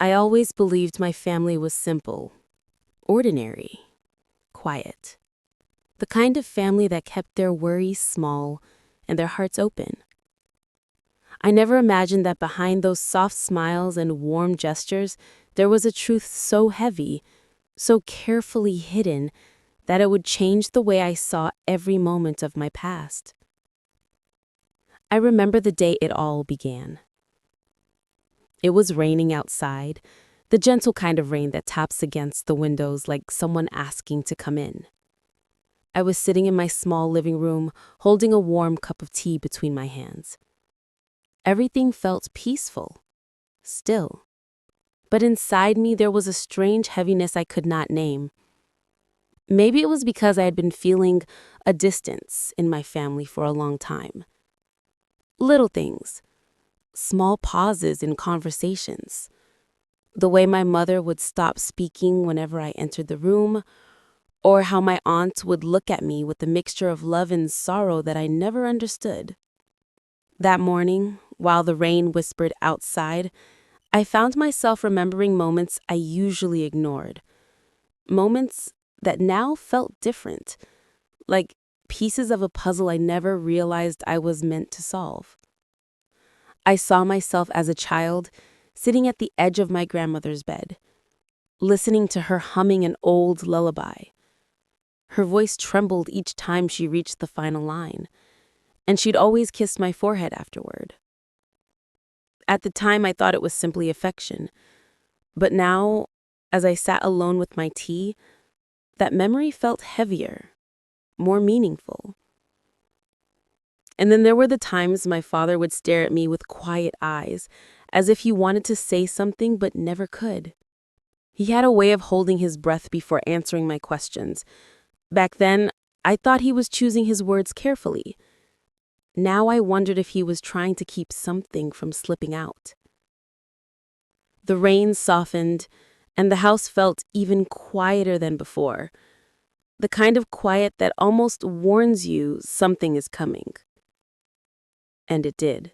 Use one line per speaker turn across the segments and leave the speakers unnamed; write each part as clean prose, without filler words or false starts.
I always believed my family was simple, ordinary, quiet. The kind of family that kept their worries small and their hearts open. I never imagined that behind those soft smiles and warm gestures, there was a truth so heavy, so carefully hidden, that it would change the way I saw every moment of my past. I remember the day it all began. It was raining outside, the gentle kind of rain that taps against the windows like someone asking to come in. I was sitting in my small living room, holding a warm cup of tea between my hands. Everything felt peaceful, still. But inside me there was a strange heaviness I could not name. Maybe it was because I had been feeling a distance in my family for a long time. Little things, small pauses in conversations. The way my mother would stop speaking whenever I entered the room, or how my aunt would look at me with a mixture of love and sorrow that I never understood. That morning, while the rain whispered outside, I found myself remembering moments I usually ignored. Moments that now felt different, like pieces of a puzzle I never realized I was meant to solve. I saw myself as a child, sitting at the edge of my grandmother's bed, listening to her humming an old lullaby. Her voice trembled each time she reached the final line, and she'd always kiss my forehead afterward. At the time, I thought it was simply affection, but now, as I sat alone with my tea, that memory felt heavier, more meaningful. And then there were the times my father would stare at me with quiet eyes, as if he wanted to say something but never could. He had a way of holding his breath before answering my questions. Back then, I thought he was choosing his words carefully. Now I wondered if he was trying to keep something from slipping out. The rain softened, and the house felt even quieter than before. The kind of quiet that almost warns you something is coming. And it did.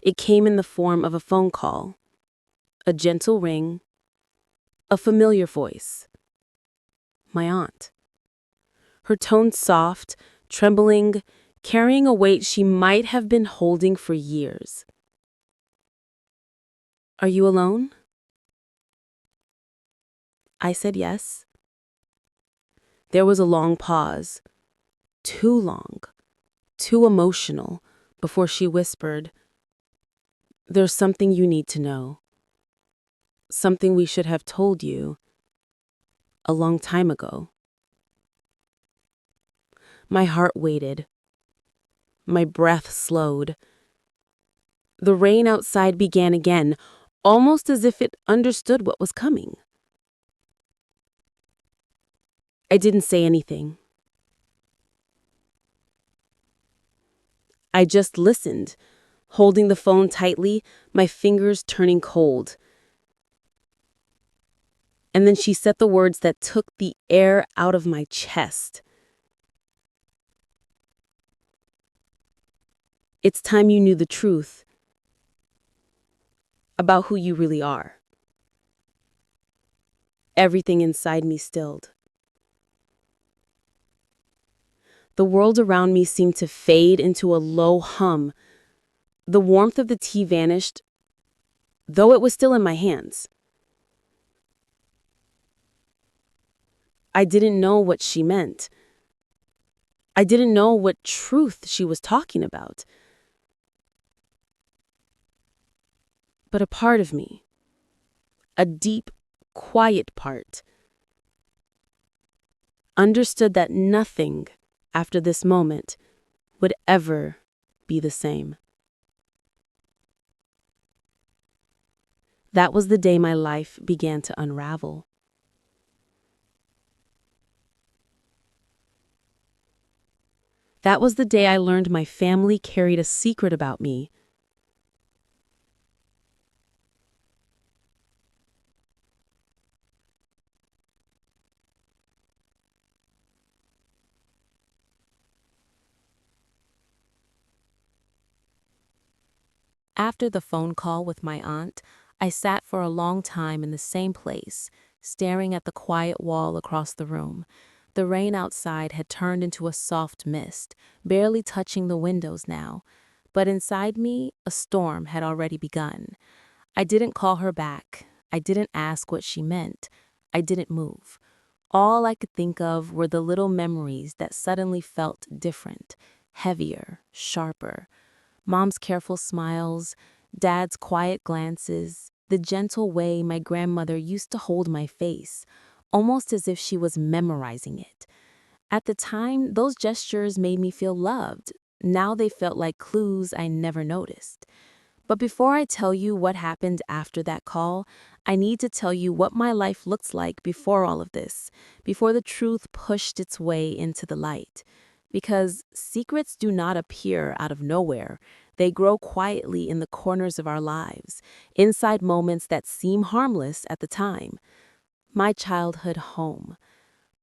It came in the form of a phone call, a gentle ring, a familiar voice. My aunt. Her tone soft, trembling, carrying a weight she might have been holding for years. "Are you alone?" I said yes. There was a long pause, too long, too emotional, before she whispered, "There's something you need to know. Something we should have told you a long time ago." My heart waited. My breath slowed. The rain outside began again, almost as if it understood what was coming. I didn't say anything. I just listened, holding the phone tightly, my fingers turning cold. And then she said the words that took the air out of my chest. "It's time you knew the truth about who you really are." Everything inside me stilled. The world around me seemed to fade into a low hum. The warmth of the tea vanished, though it was still in my hands. I didn't know what she meant. I didn't know what truth she was talking about. But a part of me, a deep, quiet part, understood that nothing after this moment would ever be the same. That was the day my life began to unravel. That was the day I learned my family carried a secret about me. After the phone call with my aunt, I sat for a long time in the same place, staring at the quiet wall across the room. The rain outside had turned into a soft mist, barely touching the windows now. But inside me, a storm had already begun. I didn't call her back. I didn't ask what she meant. I didn't move. All I could think of were the little memories that suddenly felt different, heavier, sharper. Mom's careful smiles, Dad's quiet glances, the gentle way my grandmother used to hold my face, almost as if she was memorizing it. At the time, those gestures made me feel loved. Now they felt like clues I never noticed. But before I tell you what happened after that call, I need to tell you what my life looked like before all of this, before the truth pushed its way into the light. Because secrets do not appear out of nowhere. They grow quietly in the corners of our lives, inside moments that seem harmless at the time. My childhood home.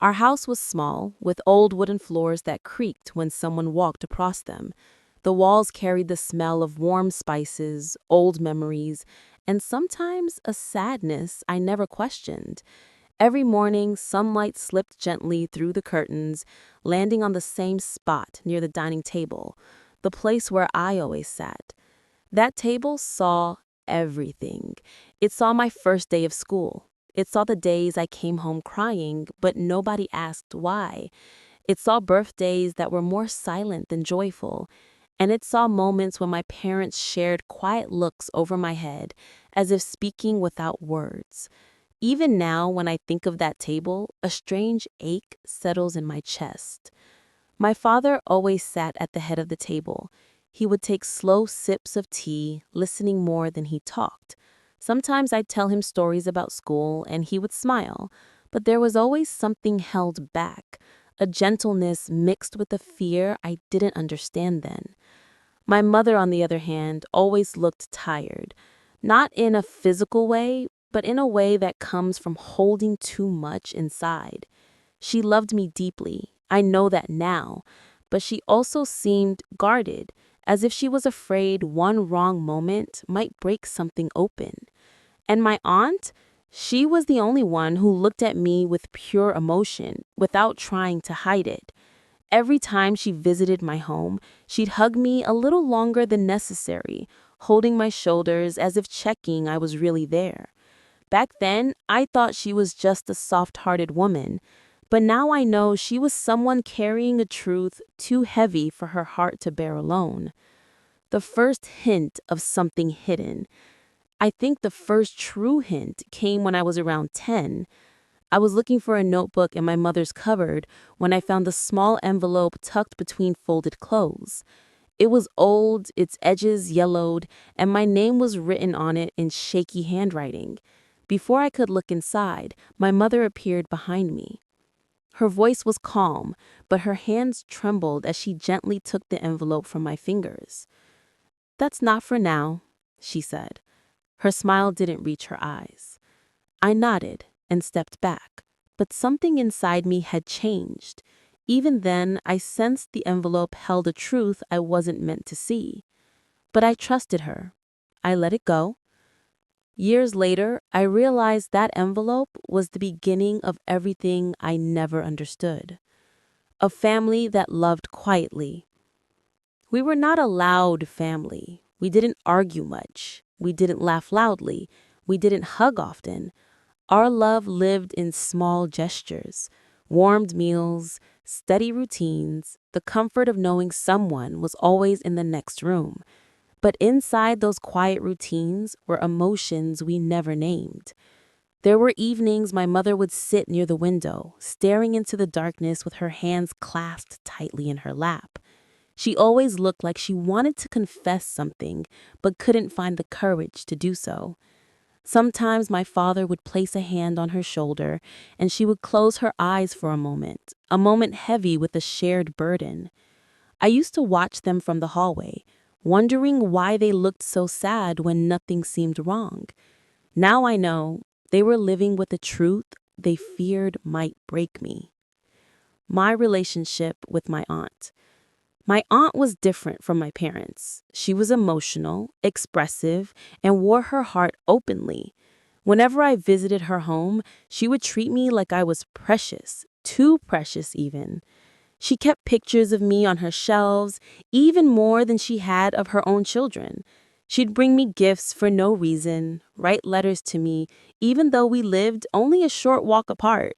Our house was small, with old wooden floors that creaked when someone walked across them. The walls carried the smell of warm spices, old memories, and sometimes a sadness I never questioned. Every morning, sunlight slipped gently through the curtains, landing on the same spot near the dining table, the place where I always sat. That table saw everything. It saw my first day of school. It saw the days I came home crying, but nobody asked why. It saw birthdays that were more silent than joyful. And it saw moments when my parents shared quiet looks over my head, as if speaking without words. Even now, when I think of that table, a strange ache settles in my chest. My father always sat at the head of the table. He would take slow sips of tea, listening more than he talked. Sometimes I'd tell him stories about school, and he would smile, but there was always something held back, a gentleness mixed with a fear I didn't understand then. My mother, on the other hand, always looked tired, not in a physical way, but in a way that comes from holding too much inside. She loved me deeply, I know that now, but she also seemed guarded, as if she was afraid one wrong moment might break something open. And my aunt, she was the only one who looked at me with pure emotion, without trying to hide it. Every time she visited my home, she'd hug me a little longer than necessary, holding my shoulders as if checking I was really there. Back then, I thought she was just a soft-hearted woman, but now I know she was someone carrying a truth too heavy for her heart to bear alone. The first hint of something hidden. I think the first true hint came when I was around 10. I was looking for a notebook in my mother's cupboard when I found the small envelope tucked between folded clothes. It was old, its edges yellowed, and my name was written on it in shaky handwriting. Before I could look inside, my mother appeared behind me. Her voice was calm, but her hands trembled as she gently took the envelope from my fingers. "That's not for now," she said. Her smile didn't reach her eyes. I nodded and stepped back, but something inside me had changed. Even then, I sensed the envelope held a truth I wasn't meant to see. But I trusted her. I let it go. Years later, I realized that envelope was the beginning of everything I never understood. A family that loved quietly. We were not a loud family. We didn't argue much. We didn't laugh loudly. We didn't hug often. Our love lived in small gestures, warmed meals, steady routines, the comfort of knowing someone was always in the next room. But inside those quiet routines were emotions we never named. There were evenings my mother would sit near the window, staring into the darkness with her hands clasped tightly in her lap. She always looked like she wanted to confess something, but couldn't find the courage to do so. Sometimes my father would place a hand on her shoulder, and she would close her eyes for a moment heavy with a shared burden. I used to watch them from the hallway, wondering why they looked so sad when nothing seemed wrong. Now I know they were living with a truth they feared might break me. My relationship with my aunt. My aunt was different from my parents. She was emotional, expressive, and wore her heart openly. Whenever I visited her home, she would treat me like I was precious, too precious even. She kept pictures of me on her shelves, even more than she had of her own children. She'd bring me gifts for no reason, write letters to me, even though we lived only a short walk apart.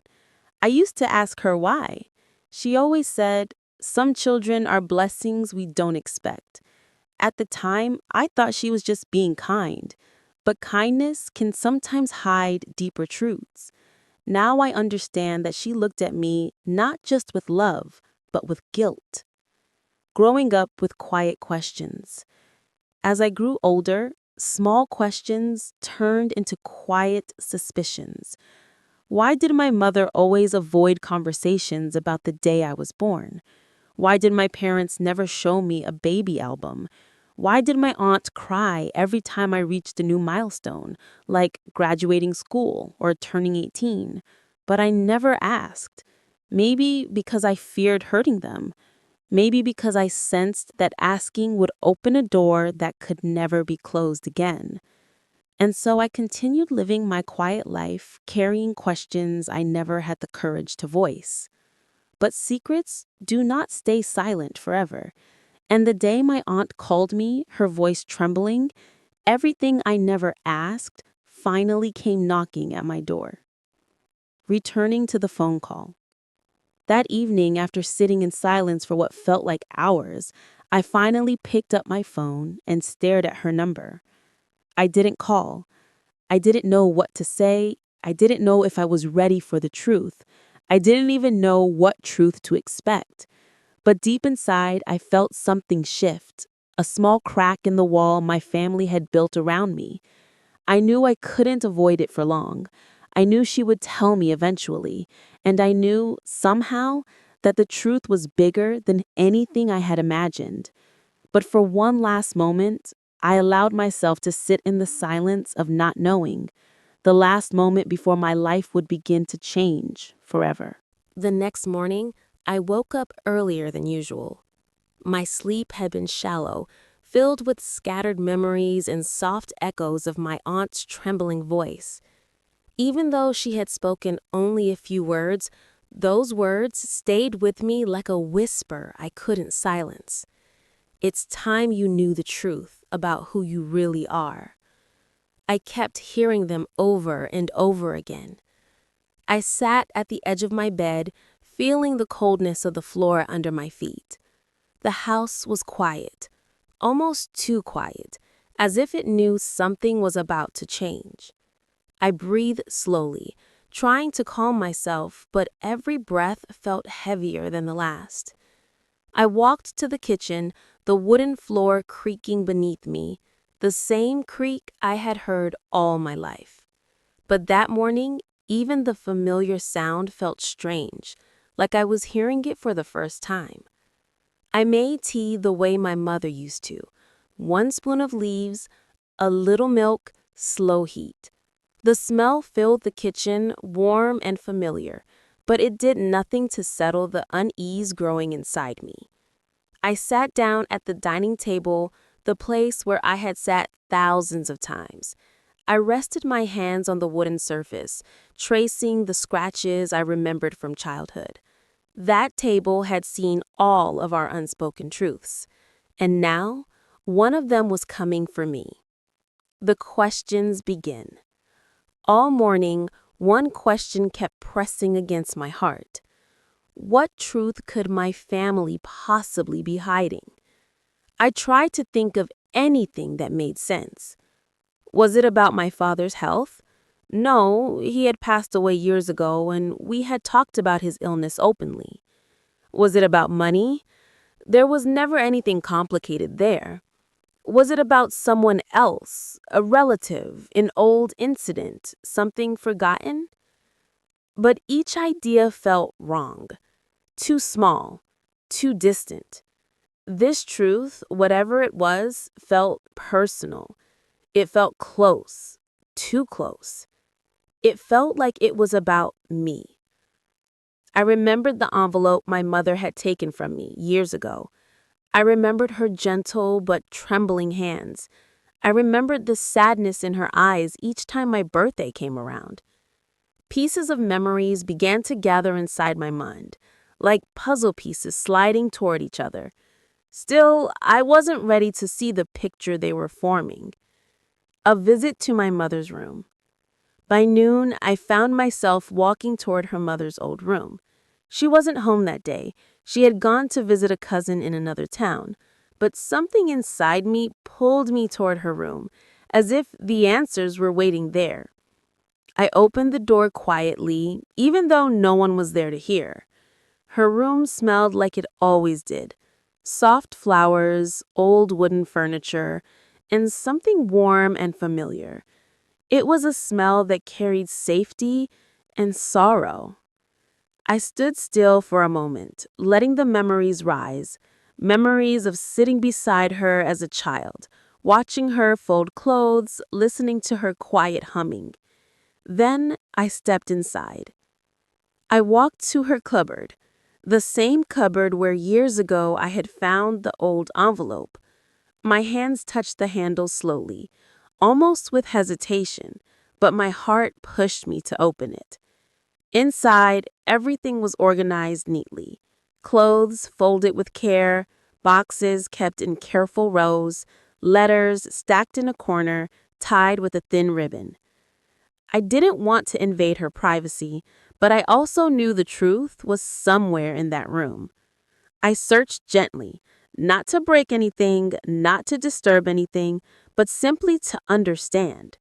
I used to ask her why. She always said, "Some children are blessings we don't expect." At the time, I thought she was just being kind. But kindness can sometimes hide deeper truths. Now I understand that she looked at me not just with love, but with guilt. Growing up with quiet questions. As I grew older, small questions turned into quiet suspicions. Why did my mother always avoid conversations about the day I was born? Why did my parents never show me a baby album? Why did my aunt cry every time I reached a new milestone, like graduating school or turning 18? But I never asked. Maybe because I feared hurting them. Maybe because I sensed that asking would open a door that could never be closed again. And so I continued living my quiet life, carrying questions I never had the courage to voice. But secrets do not stay silent forever. And the day my aunt called me, her voice trembling, everything I never asked finally came knocking at my door. Returning to the phone call. That evening, after sitting in silence for what felt like hours, I finally picked up my phone and stared at her number. I didn't call. I didn't know what to say. I didn't know if I was ready for the truth. I didn't even know what truth to expect. But deep inside, I felt something shift, a small crack in the wall my family had built around me. I knew I couldn't avoid it for long. I knew she would tell me eventually, and I knew, somehow, that the truth was bigger than anything I had imagined. But for one last moment, I allowed myself to sit in the silence of not knowing, the last moment before my life would begin to change forever. The next morning, I woke up earlier than usual. My sleep had been shallow, filled with scattered memories and soft echoes of my aunt's trembling voice. Even though she had spoken only a few words, those words stayed with me like a whisper I couldn't silence. "It's time you knew the truth about who you really are." I kept hearing them over and over again. I sat at the edge of my bed, feeling the coldness of the floor under my feet. The house was quiet, almost too quiet, as if it knew something was about to change. I breathed slowly, trying to calm myself, but every breath felt heavier than the last. I walked to the kitchen, the wooden floor creaking beneath me, the same creak I had heard all my life. But that morning, even the familiar sound felt strange, like I was hearing it for the first time. I made tea the way my mother used to. 1 spoon of leaves, a little milk, slow heat. The smell filled the kitchen, warm and familiar, but it did nothing to settle the unease growing inside me. I sat down at the dining table, the place where I had sat thousands of times. I rested my hands on the wooden surface, tracing the scratches I remembered from childhood. That table had seen all of our unspoken truths, and now one of them was coming for me. The questions begin. All morning, one question kept pressing against my heart. What truth could my family possibly be hiding? I tried to think of anything that made sense. Was it about my father's health? No, he had passed away years ago, and we had talked about his illness openly. Was it about money? There was never anything complicated there. Was it about someone else, a relative, an old incident, something forgotten? But each idea felt wrong, too small, too distant. This truth, whatever it was, felt personal. It felt close, too close. It felt like it was about me. I remembered the envelope my mother had taken from me years ago. I remembered her gentle but trembling hands. I remembered the sadness in her eyes each time my birthday came around. Pieces of memories began to gather inside my mind, like puzzle pieces sliding toward each other. Still, I wasn't ready to see the picture they were forming. A visit to my mother's room. By noon, I found myself walking toward her mother's old room. She wasn't home that day. She had gone to visit a cousin in another town. But something inside me pulled me toward her room, as if the answers were waiting there. I opened the door quietly, even though no one was there to hear. Her room smelled like it always did. Soft flowers, old wooden furniture, and something warm and familiar. It was a smell that carried safety and sorrow. I stood still for a moment, letting the memories rise. Memories of sitting beside her as a child, watching her fold clothes, listening to her quiet humming. Then I stepped inside. I walked to her cupboard, the same cupboard where years ago I had found the old envelope. My hands touched the handle slowly, almost with hesitation, but my heart pushed me to open it. Inside, everything was organized neatly. Clothes folded with care, boxes kept in careful rows, letters stacked in a corner, tied with a thin ribbon. I didn't want to invade her privacy, but I also knew the truth was somewhere in that room. I searched gently, not to break anything, not to disturb anything, but simply to understand.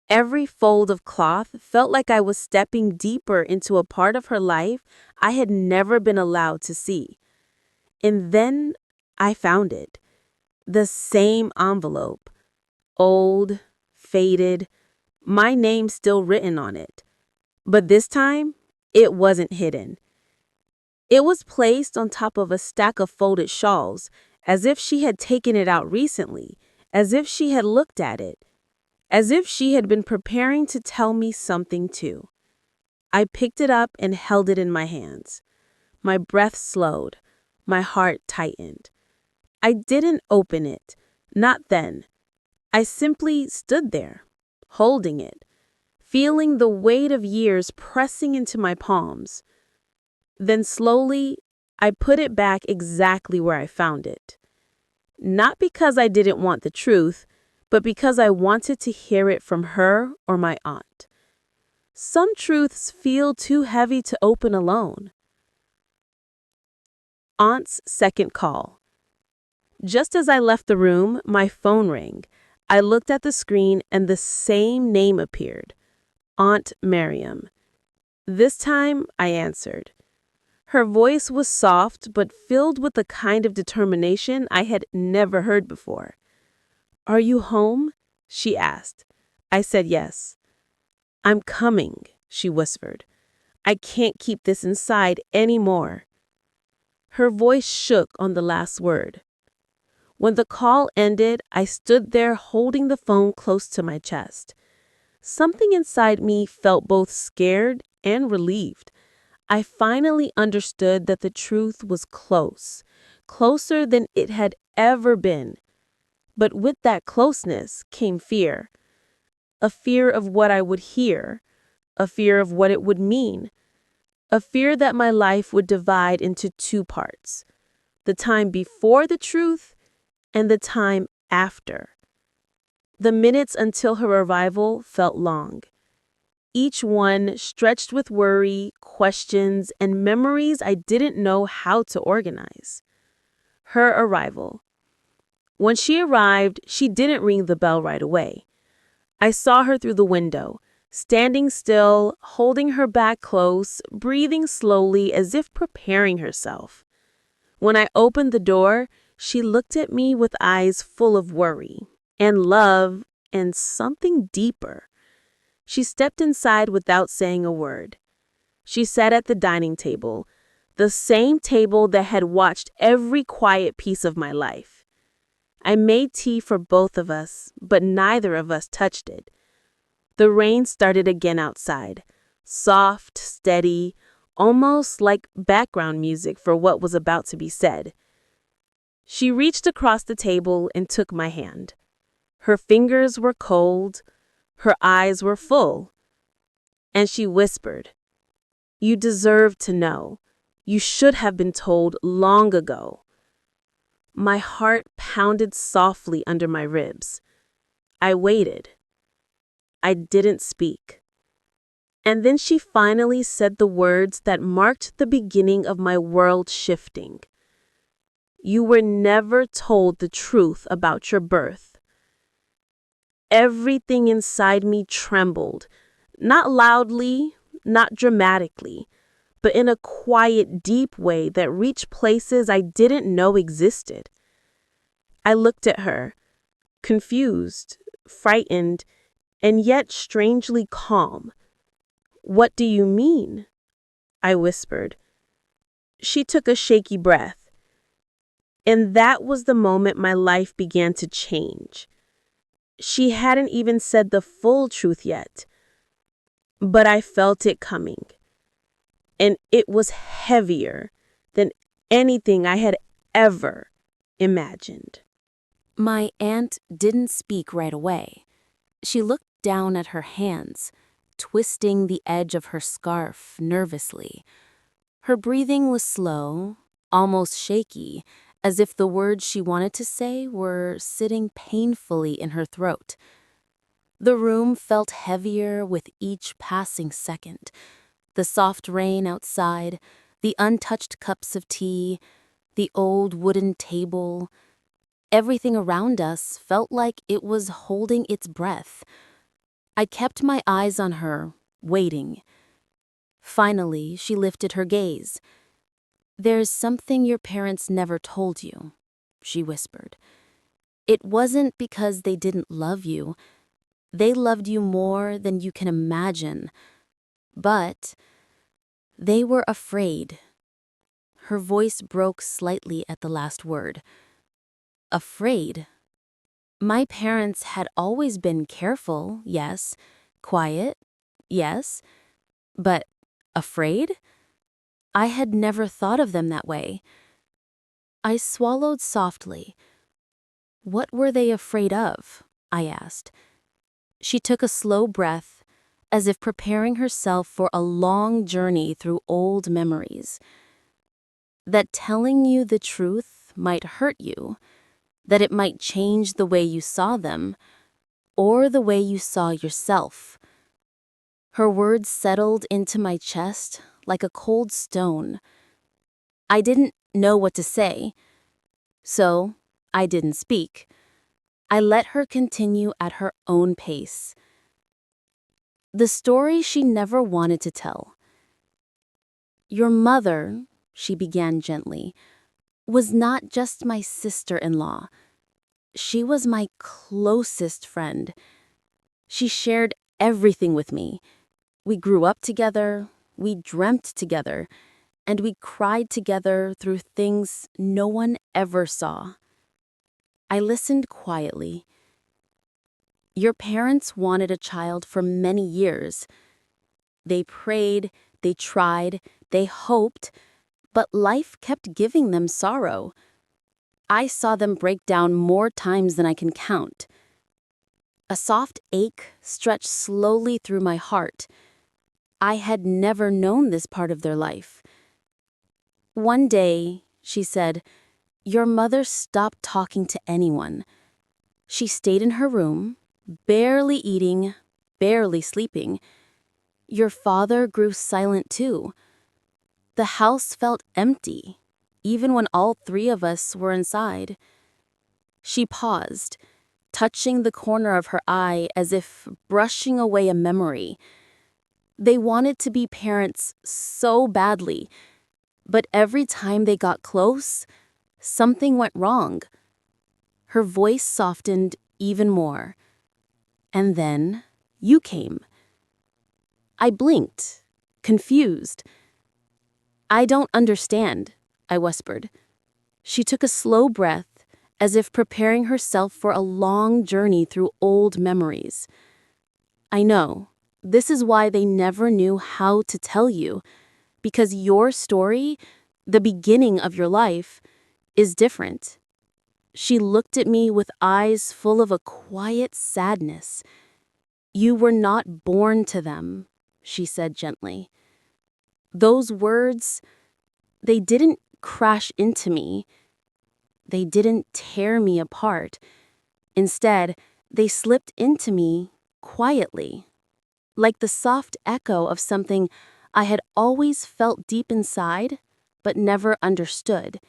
Every fold of cloth felt like I was stepping deeper into a part of her life I had never been allowed to see. And then I found it. The same envelope. Old, faded, my name still written on it. But this time, it wasn't hidden. It was placed on top of a stack of folded shawls, as if she had taken it out recently, as if she had looked at it, as if she had been preparing to tell me something too. I picked it up and held it in my hands. My breath slowed. My heart tightened. I didn't open it. Not then. I simply stood there, holding it, feeling the weight of years pressing into my palms. Then slowly, I put it back exactly where I found it. Not because I didn't want the truth, but because I wanted to hear it from her or my aunt. Some truths feel too heavy to open alone. Aunt's second call. Just as I left the room, my phone rang. I looked at the screen and the same name appeared. Aunt Miriam. This time, I answered. Her voice was soft but filled with a kind of determination I had never heard before. "Are you home?" she asked. I said yes. "I'm coming," she whispered. "I can't keep this inside anymore." Her voice shook on the last word. When the call ended, I stood there holding the phone close to my chest. Something inside me felt both scared and relieved. I finally understood that the truth was close, closer than it had ever been. But with that closeness came fear. A fear of what I would hear, a fear of what it would mean, a fear that my life would divide into two parts, the time before the truth and the time after. The minutes until her arrival felt long. Each one stretched with worry, questions, and memories I didn't know how to organize. Her arrival. When she arrived, she didn't ring the bell right away. I saw her through the window, standing still, holding her back close, breathing slowly as if preparing herself. When I opened the door, she looked at me with eyes full of worry and love and something deeper. She stepped inside without saying a word. She sat at the dining table, the same table that had watched every quiet piece of my life. I made tea for both of us, but neither of us touched it. The rain started again outside, soft, steady, almost like background music for what was about to be said. She reached across the table and took my hand. Her fingers were cold, her eyes were full, and she whispered, "You deserve to know. You should have been told long ago." My heart pounded softly under my ribs. I waited. I didn't speak. And then she finally said the words that marked the beginning of my world shifting. "You were never told the truth about your birth." Everything inside me trembled, not loudly, not dramatically, but in a quiet, deep way that reached places I didn't know existed. I looked at her, confused, frightened, and yet strangely calm. "What do you mean?" I whispered. She took a shaky breath. And that was the moment my life began to change. She hadn't even said the full truth yet, but I felt it coming. And it was heavier than anything I had ever imagined. My aunt didn't speak right away. She looked down at her hands, twisting the edge of her scarf nervously. Her breathing was slow, almost shaky, as if the words she wanted to say were sitting painfully in her throat. The room felt heavier with each passing second. The soft rain outside, the untouched cups of tea, the old wooden table. Everything around us felt like it was holding its breath. I kept my eyes on her, waiting. Finally, she lifted her gaze. "There's something your parents never told you," she whispered. "It wasn't because they didn't love you. They loved you more than you can imagine. But they were afraid." Her voice broke slightly at the last word. Afraid? My parents had always been careful, yes. Quiet, yes. But afraid? I had never thought of them that way. I swallowed softly. "What were they afraid of?" I asked. She took a slow breath, as if preparing herself for a long journey through old memories. "That telling you the truth might hurt you, that it might change the way you saw them, or the way you saw yourself." Her words settled into my chest like a cold stone. I didn't know what to say, so I didn't speak. I let her continue at her own pace. The story she never wanted to tell. "Your mother," she began gently, "was not just my sister-in-law. She was my closest friend. She shared everything with me. We grew up together, we dreamt together, and we cried together through things no one ever saw." I listened quietly. "Your parents wanted a child for many years. They prayed, they tried, they hoped, but life kept giving them sorrow. I saw them break down more times than I can count." A soft ache stretched slowly through my heart. I had never known this part of their life. "One day," she said, "your mother stopped talking to anyone. She stayed in her room, barely eating, barely sleeping. Your father grew silent too. The house felt empty, even when all three of us were inside." She paused, touching the corner of her eye as if brushing away a memory. They wanted to be parents so badly, but every time they got close, something went wrong. Her voice softened even more. "And then you came." I blinked, confused. "I don't understand," I whispered. She took a slow breath, as if preparing herself for a long journey through old memories. "I know. This is why they never knew how to tell you, because your story, the beginning of your life, is different. She looked at me with eyes full of a quiet sadness. "You were not born to them," she said gently. Those words, they didn't crash into me. They didn't tear me apart. Instead, they slipped into me quietly, like the soft echo of something I had always felt deep inside, but never understood.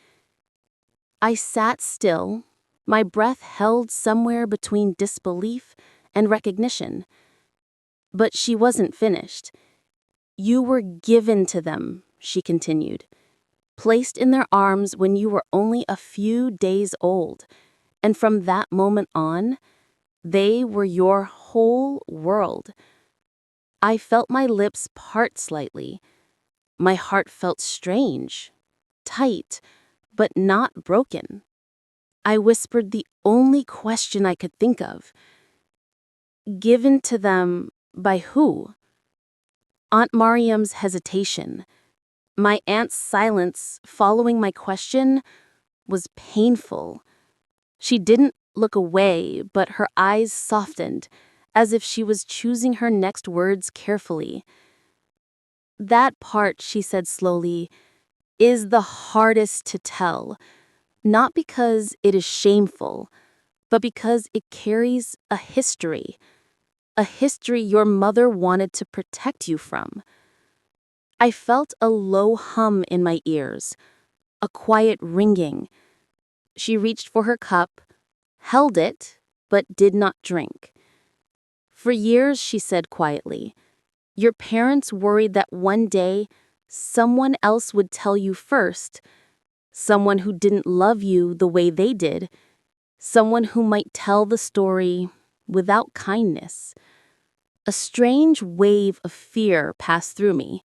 I sat still, my breath held somewhere between disbelief and recognition. But she wasn't finished. "You were given to them," she continued, "placed in their arms when you were only a few days old. And from that moment on, they were your whole world." I felt my lips part slightly. My heart felt strange, tight, but not broken. I whispered the only question I could think of. "Given to them by who?" Aunt Mariam's hesitation, my aunt's silence following my question, was painful. She didn't look away, but her eyes softened, as if she was choosing her next words carefully. "That part," she said slowly, "is the hardest to tell, not because it is shameful, but because it carries a history your mother wanted to protect you from." I felt a low hum in my ears, a quiet ringing. She reached for her cup, held it, but did not drink. "For years," she said quietly, "your parents worried that one day someone else would tell you first, someone who didn't love you the way they did, someone who might tell the story without kindness." A strange wave of fear passed through me.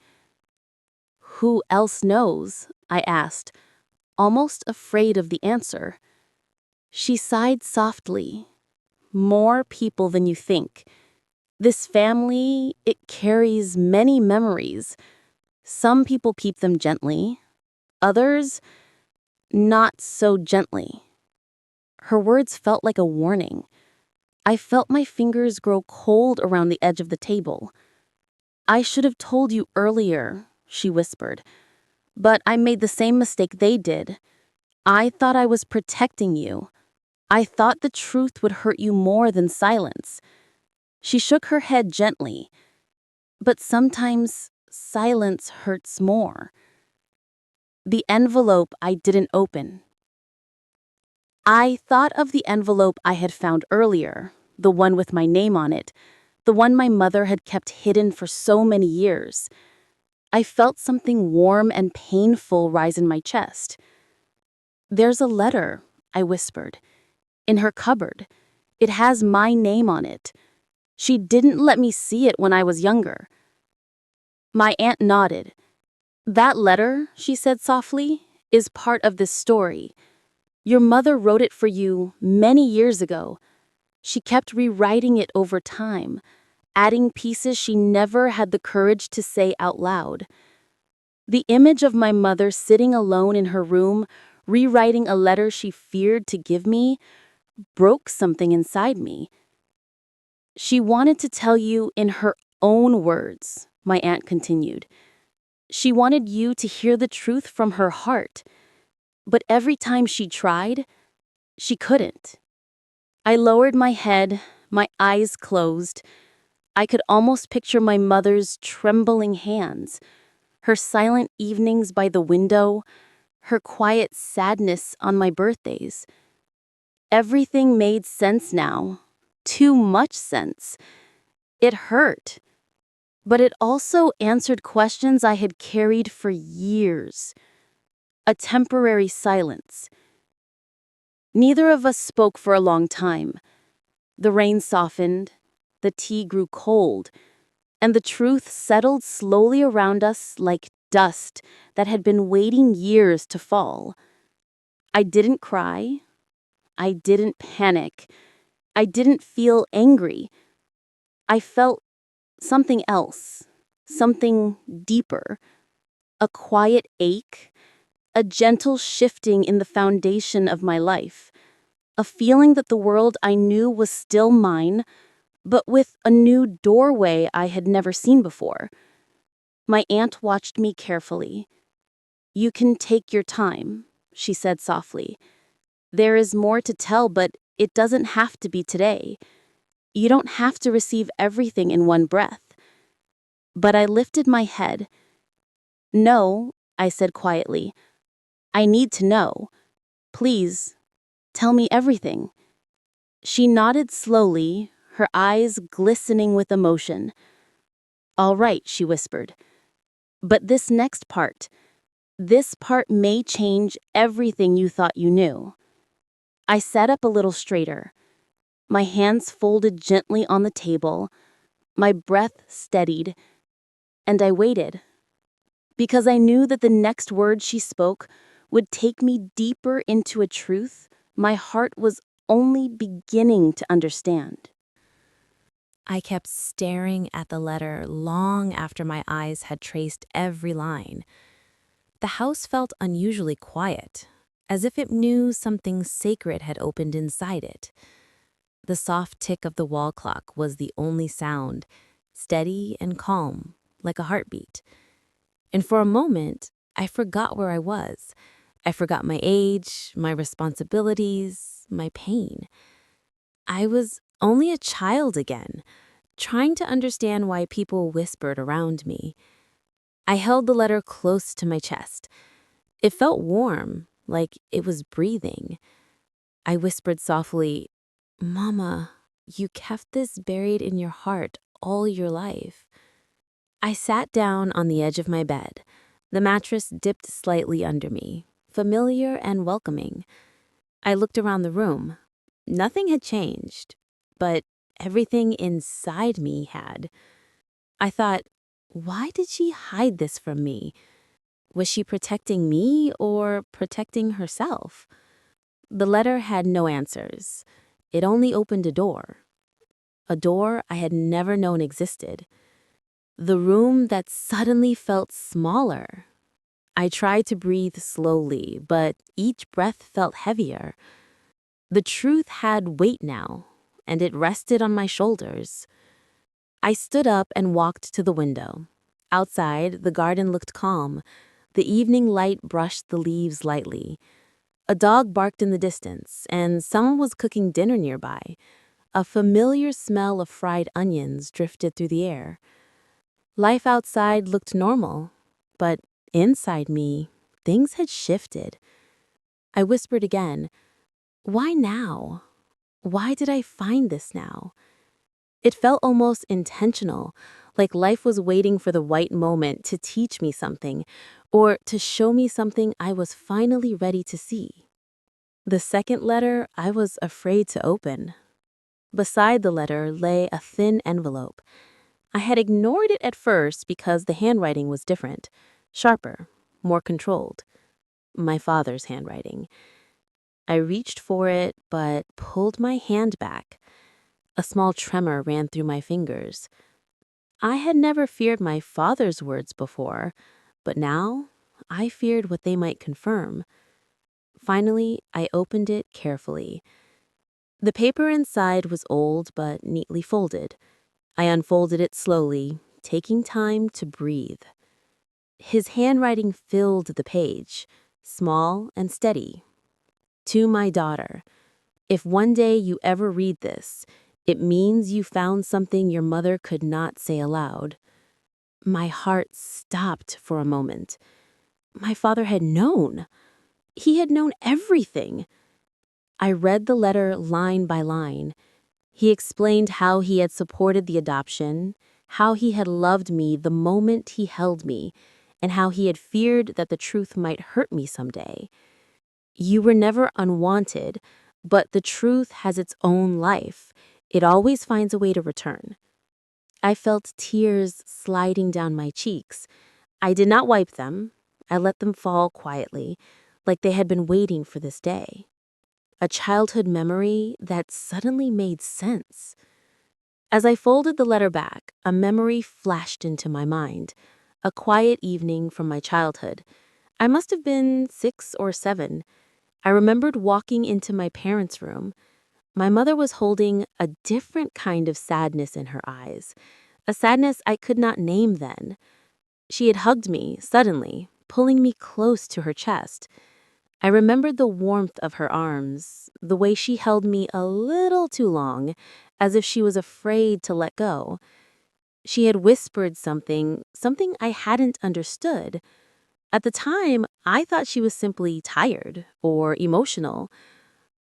"Who else knows?" I asked, almost afraid of the answer. She sighed softly. "More people than you think. This family, it carries many memories. Some people keep them gently, others, not so gently." Her words felt like a warning. I felt my fingers grow cold around the edge of the table. "I should have told you earlier," she whispered, "but I made the same mistake they did. I thought I was protecting you. I thought the truth would hurt you more than silence." She shook her head gently. "But sometimes silence hurts more." The envelope I didn't open. I thought of the envelope I had found earlier, the one with my name on it, the one my mother had kept hidden for so many years. I felt something warm and painful rise in my chest. "There's a letter," I whispered, "in her cupboard. It has my name on it. She didn't let me see it when I was younger." My aunt nodded. "That letter," she said softly, "is part of this story. Your mother wrote it for you many years ago. She kept rewriting it over time, adding pieces she never had the courage to say out loud." The image of my mother sitting alone in her room, rewriting a letter she feared to give me, broke something inside me. "She wanted to tell you in her own words," my aunt continued. "She wanted you to hear the truth from her heart. But every time she tried, she couldn't." I lowered my head, my eyes closed. I could almost picture my mother's trembling hands, her silent evenings by the window, her quiet sadness on my birthdays. Everything made sense now. Too much sense. It hurt. But it also answered questions I had carried for years. A temporary silence. Neither of us spoke for a long time. The rain softened, the tea grew cold, and the truth settled slowly around us like dust that had been waiting years to fall. I didn't cry. I didn't panic. I didn't feel angry. I felt something else, something deeper, a quiet ache, a gentle shifting in the foundation of my life. A feeling that the world I knew was still mine, but with a new doorway I had never seen before. My aunt watched me carefully. "You can take your time," she said softly. "There is more to tell, but it doesn't have to be today. You don't have to receive everything in one breath." But I lifted my head. "No," I said quietly. "I need to know. Please, tell me everything." She nodded slowly, her eyes glistening with emotion. "All right," she whispered. "But this part may change everything you thought you knew." I sat up a little straighter, my hands folded gently on the table, my breath steadied, and I waited. Because I knew that the next word she spoke would take me deeper into a truth my heart was only beginning to understand.
I kept staring at the letter long after my eyes had traced every line. The house felt unusually quiet, as if it knew something sacred had opened inside it. The soft tick of the wall clock was the only sound, steady and calm, like a heartbeat. And for a moment, I forgot where I was. I forgot my age, my responsibilities, my pain. I was only a child again, trying to understand why people whispered around me. I held the letter close to my chest. It felt warm, like it was breathing. I whispered softly, "Mama, you kept this buried in your heart all your life." I sat down on the edge of my bed. The mattress dipped slightly under me, familiar and welcoming. I looked around the room. Nothing had changed, but everything inside me had. I thought, why did she hide this from me? Was she protecting me or protecting herself? The letter had no answers. It only opened a door I had never known existed. The room that suddenly felt smaller. I tried to breathe slowly, but each breath felt heavier. The truth had weight now, and it rested on my shoulders. I stood up and walked to the window. Outside, the garden looked calm. The evening light brushed the leaves lightly. A dog barked in the distance, and someone was cooking dinner nearby. A familiar smell of fried onions drifted through the air. Life outside looked normal, but inside me, things had shifted. I whispered again, "Why now? Why did I find this now?" It felt almost intentional, like life was waiting for the right moment to teach me something, or to show me something I was finally ready to see. The second letter I was afraid to open. Beside the letter lay a thin envelope. I had ignored it at first because the handwriting was different, sharper, more controlled. My father's handwriting. I reached for it, but pulled my hand back. A small tremor ran through my fingers. I had never feared my father's words before, but now I feared what they might confirm. Finally, I opened it carefully. The paper inside was old but neatly folded. I unfolded it slowly, taking time to breathe. His handwriting filled the page, small and steady. "To my daughter, if one day you ever read this, it means you found something your mother could not say aloud." My heart stopped for a moment. My father had known. He had known everything. I read the letter line by line. He explained how he had supported the adoption, how he had loved me the moment he held me, and how he had feared that the truth might hurt me someday. "You were never unwanted, but the truth has its own life. It always finds a way to return." I felt tears sliding down my cheeks. I did not wipe them. I let them fall quietly, like they had been waiting for this day. A childhood memory that suddenly made sense. As I folded the letter back, a memory flashed into my mind. A quiet evening from my childhood. I must have been 6 or 7.
I remembered walking into my parents' room. My mother was holding a different kind of sadness in her eyes, a sadness I could not name then. She had hugged me suddenly, pulling me close to her chest. I remembered the warmth of her arms, the way she held me a little too long, as if she was afraid to let go. She had whispered something I hadn't understood. At the time, I thought she was simply tired or emotional.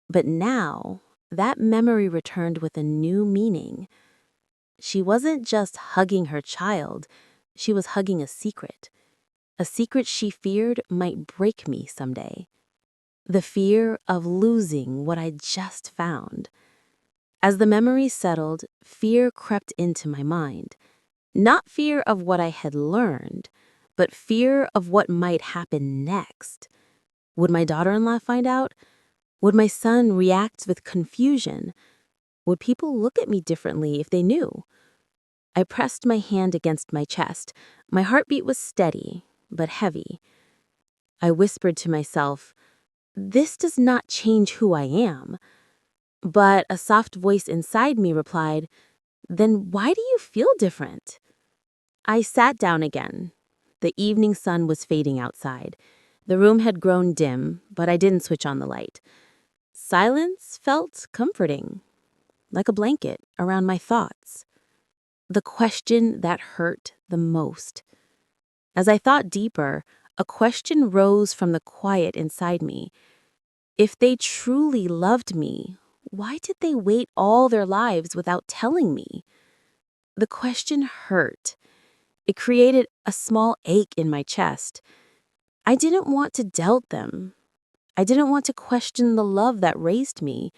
But now, that memory returned with a new meaning. She wasn't just hugging her child, she was hugging a secret she feared might break me someday. The fear of losing what I just found. As the memory settled, fear crept into my mind. Not fear of what I had learned, but fear of what might happen next. Would my daughter-in-law find out? Would my son react with confusion? Would people look at me differently if they knew? I pressed my hand against my chest. My heartbeat was steady, but heavy. I whispered to myself, "This does not change who I am." But a soft voice inside me replied, "Then why do you feel different?" I sat down again. The evening sun was fading outside. The room had grown dim, but I didn't switch on the light. Silence felt comforting, like a blanket around my thoughts. The question that hurt the most. As I thought deeper, a question rose from the quiet inside me. If they truly loved me, why did they wait all their lives without telling me? The question hurt. It created a small ache in my chest. I didn't want to doubt them. I didn't want to question the love that raised me.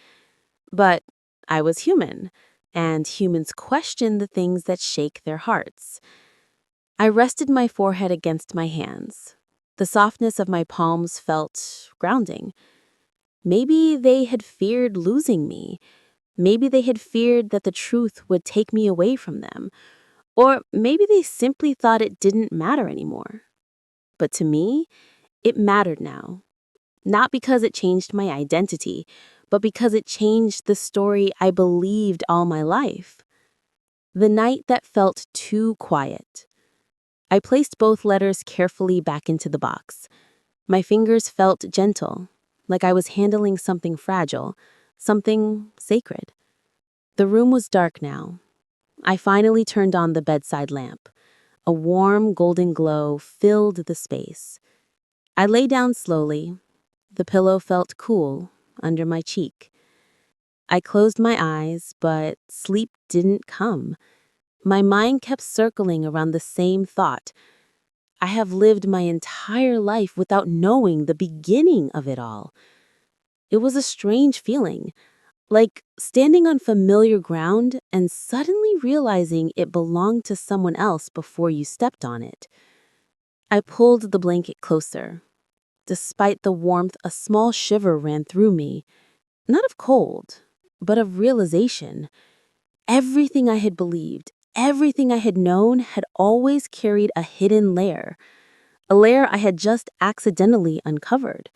But I was human, and humans question the things that shake their hearts. I rested my forehead against my hands. The softness of my palms felt grounding. Maybe they had feared losing me. Maybe they had feared that the truth would take me away from them. Or maybe they simply thought it didn't matter anymore. But to me, it mattered now. Not because it changed my identity, but because it changed the story I believed all my life. The night that felt too quiet. I placed both letters carefully back into the box. My fingers felt gentle, like I was handling something fragile, something sacred. The room was dark now. I finally turned on the bedside lamp. A warm golden glow filled the space. I lay down slowly. The pillow felt cool under my cheek. I closed my eyes, but sleep didn't come. My mind kept circling around the same thought. I have lived my entire life without knowing the beginning of it all. It was a strange feeling, like standing on familiar ground and suddenly realizing it belonged to someone else before you stepped on it. I pulled the blanket closer. Despite the warmth, a small shiver ran through me, not of cold, but of realization. Everything I had believed, everything I had known had always carried a hidden layer, a layer I had just accidentally uncovered.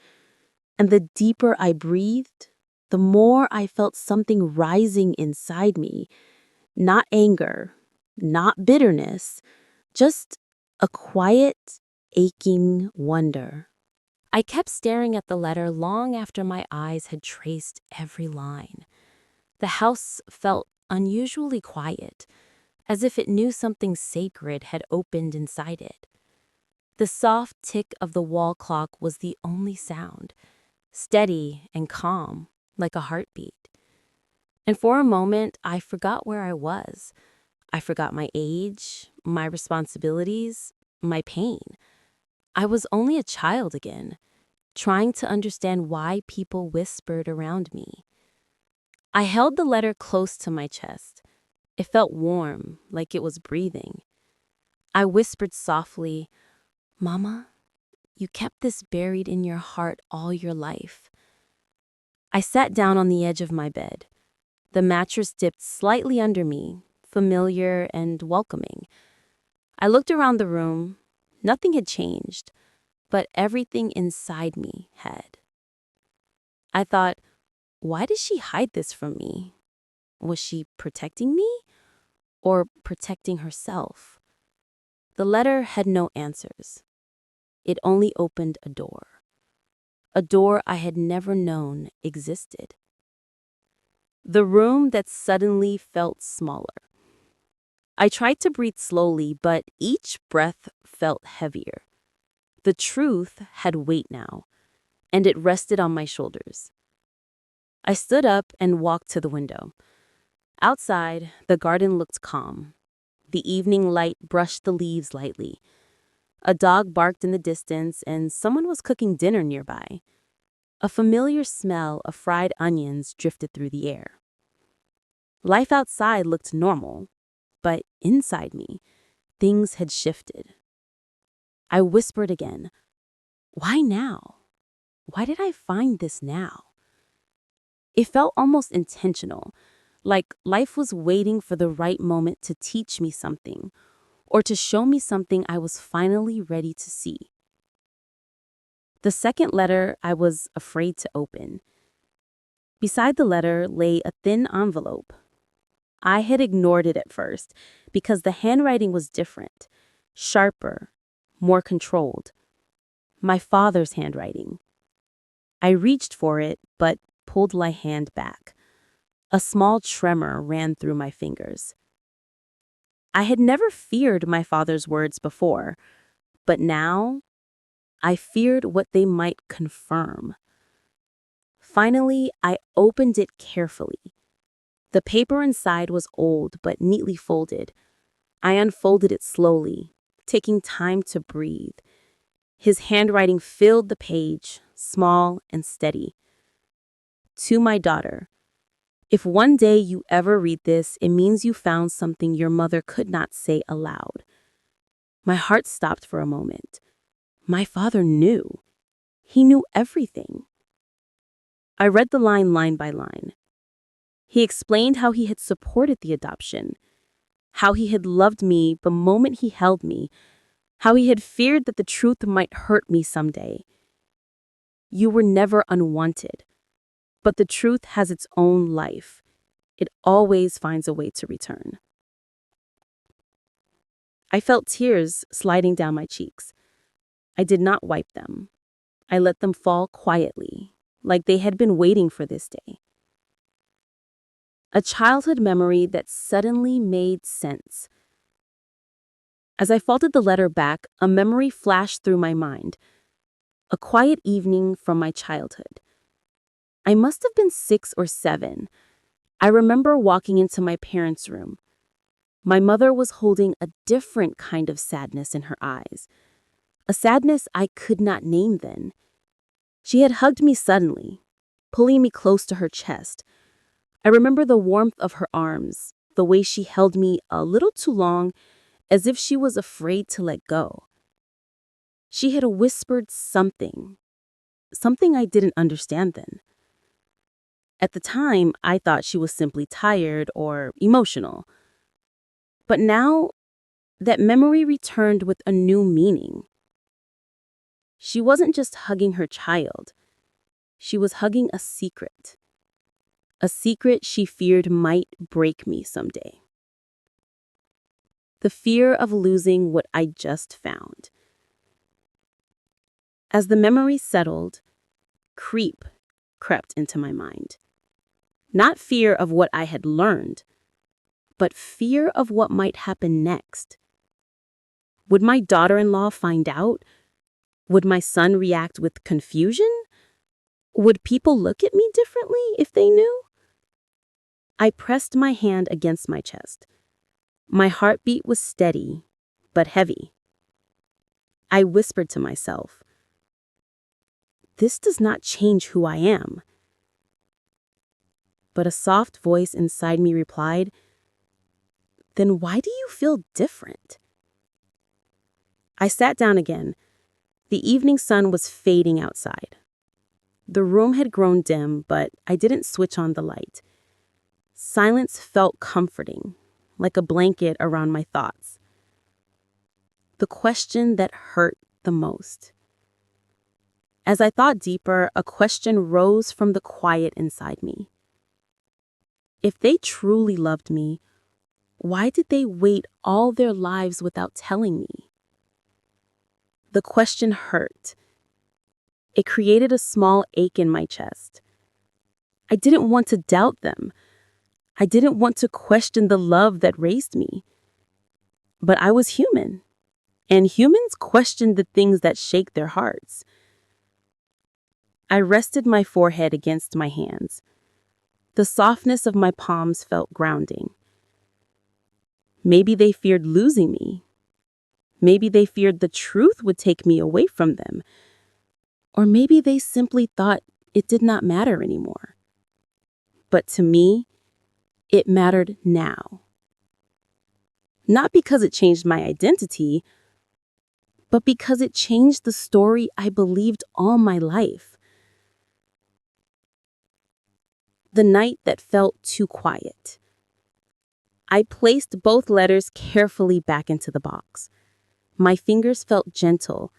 And the deeper I breathed, the more I felt something rising inside me. Not anger, not bitterness, just a quiet, aching wonder. I kept staring at the letter long after my eyes had traced every line. The house felt unusually quiet, as if it knew something sacred had opened inside it. The soft tick of the wall clock was the only sound, steady and calm, like a heartbeat. And for a moment, I forgot where I was. I forgot my age, my responsibilities, my pain. I was only a child again, trying to understand why people whispered around me. I held the letter close to my chest. It felt warm, like it was breathing. I whispered softly, "Mama, you kept this buried in your heart all your life." I sat down on the edge of my bed. The mattress dipped slightly under me, familiar and welcoming. I looked around the room. Nothing had changed, but everything inside me had. I thought, why did she hide this from me? Was she protecting me or protecting herself? The letter had no answers. It only opened a door I had never known existed. The room that suddenly felt smaller. I tried to breathe slowly, but each breath felt heavier. The truth had weight now, and it rested on my shoulders. I stood up and walked to the window. Outside, the garden looked calm. The evening light brushed the leaves lightly. A dog barked in the distance, and someone was cooking dinner nearby. A familiar smell of fried onions drifted through the air. Life outside looked normal, but inside me, things had shifted. I whispered again, "Why now? Why did I find this now?" It felt almost intentional, like life was waiting for the right moment to teach me something, or to show me something I was finally ready to see. The second letter I was afraid to open. Beside the letter lay a thin envelope. I had ignored it at first because the handwriting was different, sharper, more controlled. My father's handwriting. I reached for it, but pulled my hand back. A small tremor ran through my fingers. I had never feared my father's words before, but now I feared what they might confirm. Finally, I opened it carefully. The paper inside was old but neatly folded. I unfolded it slowly, taking time to breathe. His handwriting filled the page, small and steady. To my daughter, if one day you ever read this, it means you found something your mother could not say aloud. My heart stopped for a moment. My father knew. He knew everything. I read the line by line. He explained how he had supported the adoption, how he had loved me the moment he held me, how he had feared that the truth might hurt me someday. You were never unwanted, but the truth has its own life. It always finds a way to return. I felt tears sliding down my cheeks. I did not wipe them. I let them fall quietly, like they had been waiting for this day. A childhood memory that suddenly made sense. As I folded the letter back, a memory flashed through my mind. A quiet evening from my childhood. I must have been 6 or 7. I remember walking into my parents' room. My mother was holding a different kind of sadness in her eyes, a sadness I could not name then. She had hugged me suddenly, pulling me close to her chest. I remember the warmth of her arms, the way she held me a little too long, as if she was afraid to let go. She had whispered something I didn't understand then. At the time, I thought she was simply tired or emotional. But now, that memory returned with a new meaning. She wasn't just hugging her child. She was hugging a secret she feared might break me someday. The fear of losing what I just found. As the memory settled, creep crept into my mind. Not fear of what I had learned, but fear of what might happen next. Would my daughter-in-law find out? Would my son react with confusion? Would people look at me differently if they knew? I pressed my hand against my chest. My heartbeat was steady, but heavy. I whispered to myself, "This does not change who I am." But a soft voice inside me replied, "Then why do you feel different?" I sat down again. The evening sun was fading outside. The room had grown dim, but I didn't switch on the light. Silence felt comforting, like a blanket around my thoughts. The question that hurt the most. As I thought deeper, a question rose from the quiet inside me. If they truly loved me, why did they wait all their lives without telling me? The question hurt. It created a small ache in my chest. I didn't want to doubt them. I didn't want to question the love that raised me. But I was human, and humans question the things that shake their hearts. I rested my forehead against my hands. The softness of my palms felt grounding. Maybe they feared losing me. Maybe they feared the truth would take me away from them. Or maybe they simply thought it did not matter anymore. But to me, it mattered now. Not because it changed my identity, but because it changed the story I believed all my life. The night that felt too quiet. I placed both letters carefully back into the box. My fingers felt gentle,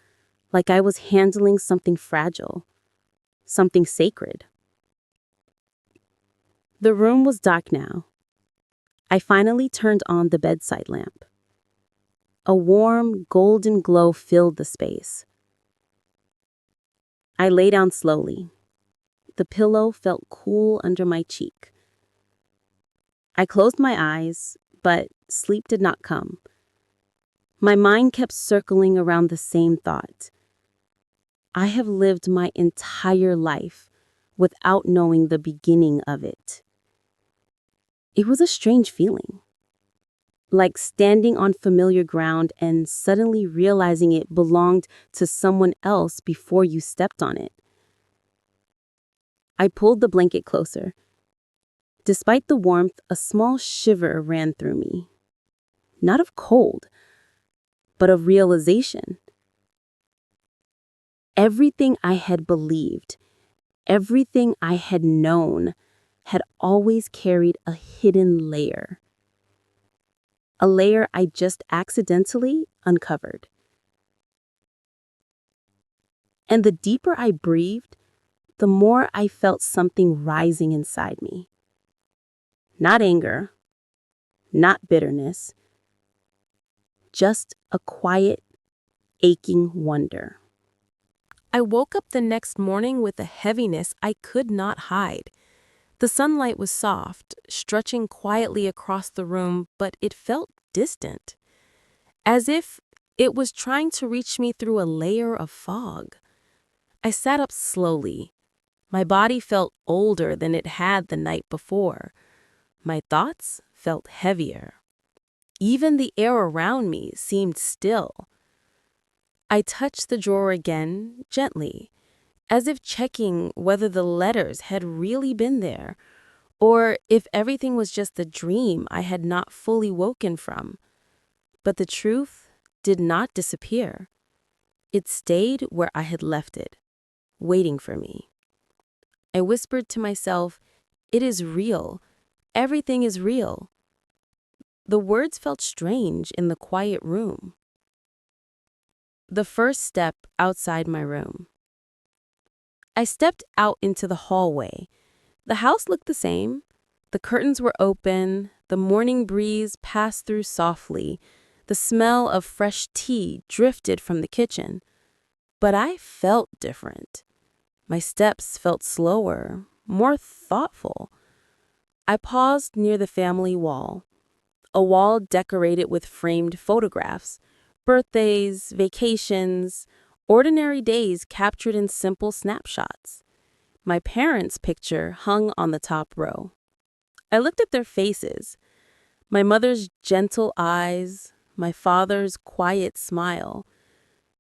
like I was handling something fragile, something sacred. The room was dark now. I finally turned on the bedside lamp. A warm, golden glow filled the space. I lay down slowly. The pillow felt cool under my cheek. I closed my eyes, but sleep did not come. My mind kept circling around the same thought. I have lived my entire life without knowing the beginning of it. It was a strange feeling, like standing on familiar ground and suddenly realizing it belonged to someone else before you stepped on it. I pulled the blanket closer. Despite the warmth, a small shiver ran through me. Not of cold, but of realization. Everything I had believed, everything I had known, had always carried a hidden layer. A layer I just accidentally uncovered. And the deeper I breathed, the more I felt something rising inside me. Not anger, not bitterness, just a quiet, aching wonder. I woke up the next morning with a heaviness I could not hide. The sunlight was soft, stretching quietly across the room, but it felt distant, as if it was trying to reach me through a layer of fog. I sat up slowly. My body felt older than it had the night before. My thoughts felt heavier. Even the air around me seemed still. I touched the drawer again, gently, as if checking whether the letters had really been there, or if everything was just a dream I had not fully woken from. But the truth did not disappear. It stayed where I had left it, waiting for me. I whispered to myself, "It is real. Everything is real." The words felt strange in the quiet room. The first step outside my room. I stepped out into the hallway. The house looked the same. The curtains were open. The morning breeze passed through softly. The smell of fresh tea drifted from the kitchen. But I felt different. My steps felt slower, more thoughtful. I paused near the family wall, a wall decorated with framed photographs, birthdays, vacations, ordinary days captured in simple snapshots. My parents' picture hung on the top row. I looked at their faces, my mother's gentle eyes, my father's quiet smile.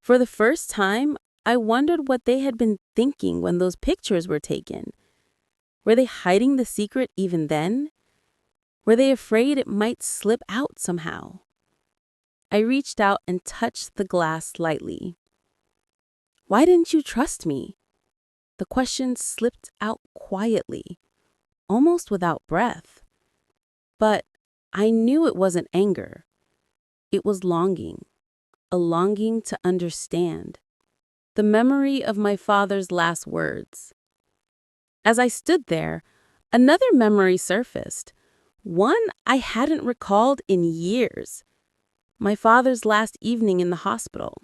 For the first time, I wondered what they had been thinking when those pictures were taken. Were they hiding the secret even then? Were they afraid it might slip out somehow? I reached out and touched the glass lightly. "Why didn't you trust me?" The question slipped out quietly, almost without breath. But I knew it wasn't anger. It was longing, a longing to understand. the memory of my father's last words. As I stood there, another memory surfaced, one I hadn't recalled in years. My father's last evening in the hospital.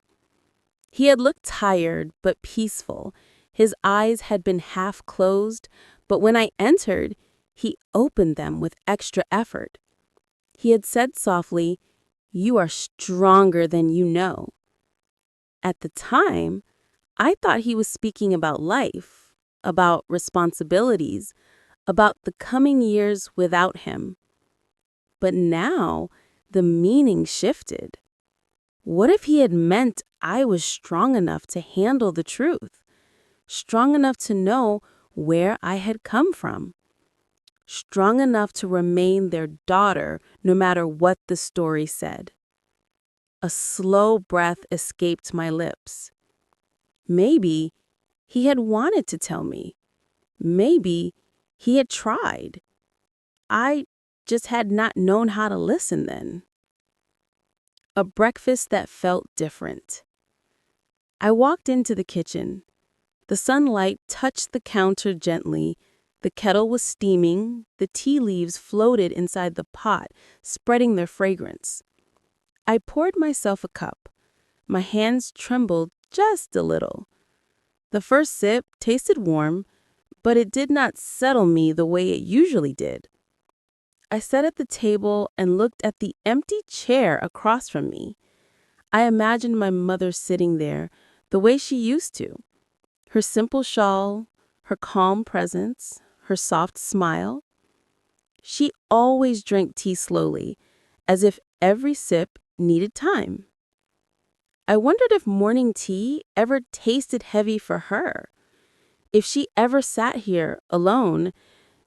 He had looked tired but peaceful. His eyes had been half closed, but when I entered, he opened them with extra effort. He had said softly, "You are stronger than you know." At the time, I thought he was speaking about life, about responsibilities, about the coming years without him. But now, the meaning shifted. What if he had meant I was strong enough to handle the truth? Strong enough to know where I had come from? Strong enough to remain their daughter no matter what the story said? A slow breath escaped my lips. Maybe he had wanted to tell me. Maybe he had tried. I just had not known how to listen then. A breakfast that felt different. I walked into the kitchen. The sunlight touched the counter gently. The kettle was steaming. The tea leaves floated inside the pot, spreading their fragrance. I poured myself a cup. My hands trembled just a little. The first sip tasted warm, but it did not settle me the way it usually did. I sat at the table and looked at the empty chair across from me. I imagined my mother sitting there the way she used to. Her simple shawl, her calm presence, her soft smile. She always drank tea slowly, as if every sip needed time. I wondered if morning tea ever tasted heavy for her, if she ever sat here alone,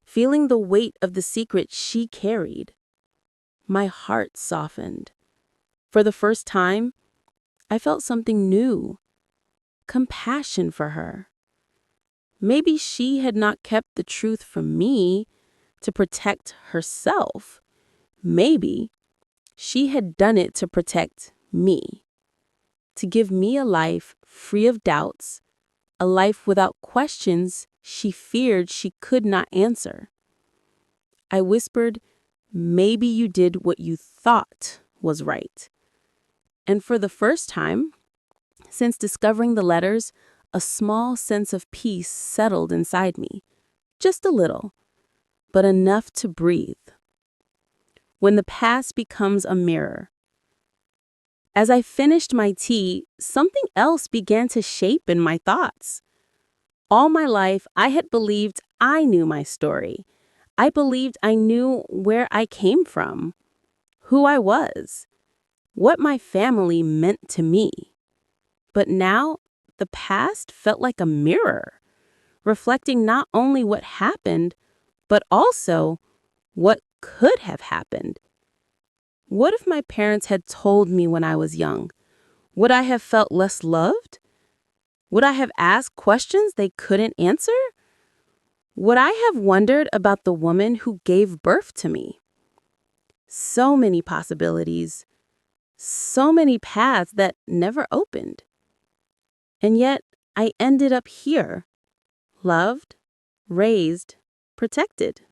feeling the weight of the secret she carried. My heart softened. For the first time, I felt something new, compassion for her. Maybe she had not kept the truth from me to protect herself. Maybe she had done it to protect me, to give me a life free of doubts, a life without questions she feared she could not answer. I whispered, "Maybe you did what you thought was right." And for the first time, since discovering the letters, a small sense of peace settled inside me. Just a little, but enough to breathe. When the past becomes a mirror. As I finished my tea, something else began to shape in my thoughts. All my life, I had believed I knew my story. I believed I knew where I came from, who I was, what my family meant to me. But now, the past felt like a mirror, reflecting not only what happened, but also what could have happened. What if my parents had told me when I was young? Would I have felt less loved? Would I have asked questions they couldn't answer? Would I have wondered about the woman who gave birth to me? So many possibilities, so many paths that never opened. And yet, I ended up here, loved, raised, protected.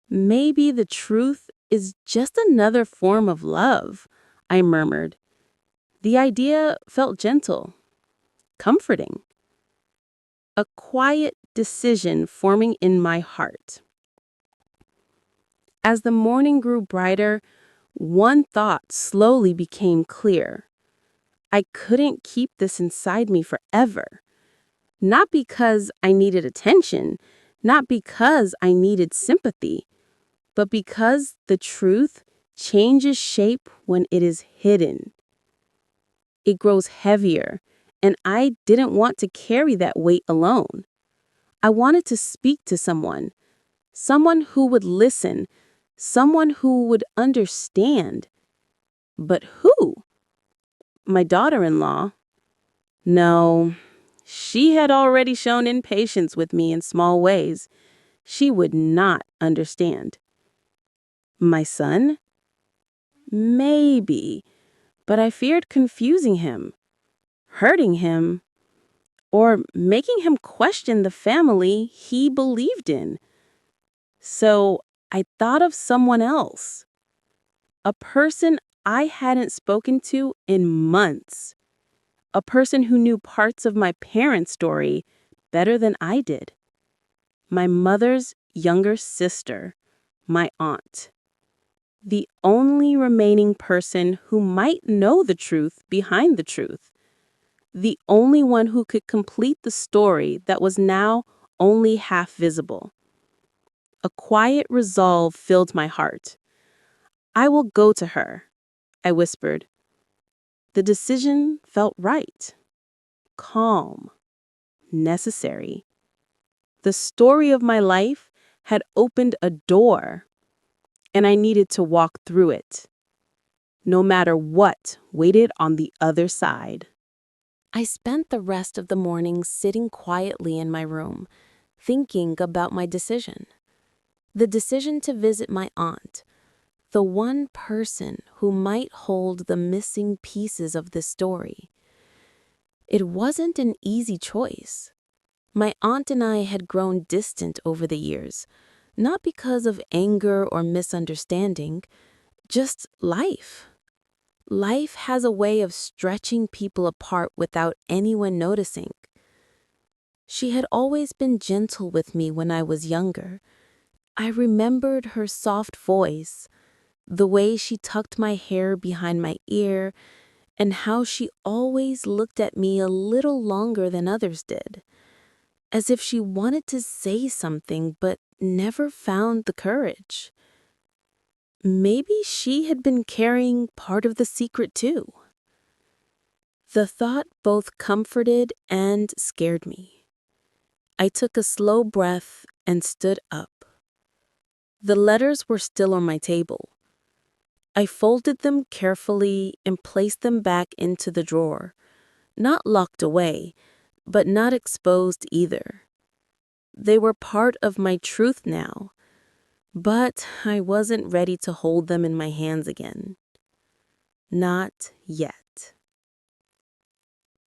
Maybe the truth is just another form of love, I murmured. The idea felt gentle, comforting. A quiet decision forming in my heart. As the morning grew brighter, one thought slowly became clear. I couldn't keep this inside me forever. Not because I needed attention, not because I needed sympathy, but because the truth changes shape when it is hidden. It grows heavier, and I didn't want to carry that weight alone. I wanted to speak to someone who would listen, someone who would understand. But who? My daughter-in-law? No, she had already shown impatience with me in small ways. She would not understand. My son? Maybe, but I feared confusing him, hurting him, or making him question the family he believed in. So I thought of someone else, a person I hadn't spoken to in months, a person who knew parts of my parents' story better than I did. My mother's younger sister, my aunt. The only remaining person who might know the truth behind the truth. The only one who could complete the story that was now only half visible. A quiet resolve filled my heart. I will go to her, I whispered. The decision felt right, calm, necessary. The story of my life had opened a door, and I needed to walk through it, no matter what waited on the other side. I spent the rest of the morning sitting quietly in my room, thinking about my decision. The decision to visit my aunt, the one person who might hold the missing pieces of this story. It wasn't an easy choice. My aunt and I had grown distant over the years, not because of anger or misunderstanding, just life. Life has a way of stretching people apart without anyone noticing. She had always been gentle with me when I was younger. I remembered her soft voice, the way she tucked my hair behind my ear, and how she always looked at me a little longer than others did, as if she wanted to say something but never found the courage. Maybe she had been carrying part of the secret too. The thought both comforted and scared me. I took a slow breath and stood up. The letters were still on my table. I folded them carefully and placed them back into the drawer, not locked away, but not exposed either. They were part of my truth now, but I wasn't ready to hold them in my hands again. Not yet.